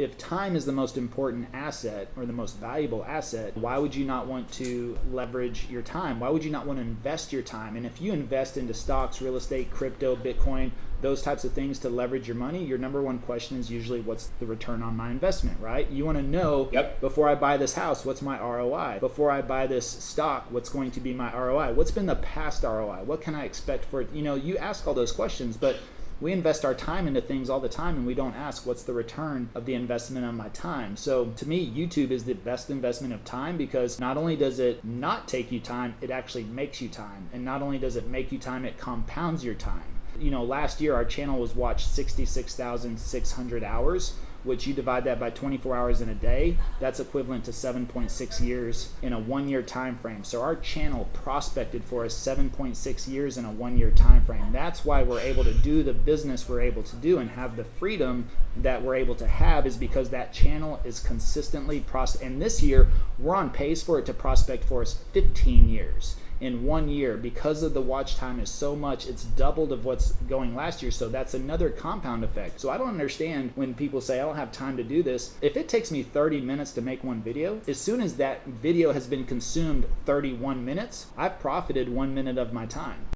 if time is the most important asset or the most valuable asset, why would you not want to leverage your time? Why would you not want to invest your time? And if you invest into stocks, real estate, crypto, Bitcoin, those types of things to leverage your money, your number one question is usually, what's the return on my investment, right? You want to know, before I buy this house, what's my ROI? Before I buy this stock, what's going to be my ROI? What's been the past ROI? What can I expect for it? You ask all those questions, but we invest our time into things all the time and we don't ask what's the return of the investment on my time. So to me, YouTube is the best investment of time, because not only does it not take you time, it actually makes you time. And not only does it make you time, it compounds your time. Last year our channel was watched 66,600 hours, which you divide that by 24 hours in a day, that's equivalent to 7.6 years in a 1-year time frame. So our channel prospected for us 7.6 years in a 1-year time frame. That's why we're able to do the business we're able to do and have the freedom that we're able to have, is because that channel is consistently and this year we're on pace for it to prospect for us 15 years. In 1 year, because of the watch time is so much, it's doubled of what's going last year. So that's another compound effect. So I don't understand when people say, I don't have time to do this. If it takes me 30 minutes to make one video, as soon as that video has been consumed 31 minutes, I've profited 1 minute of my time.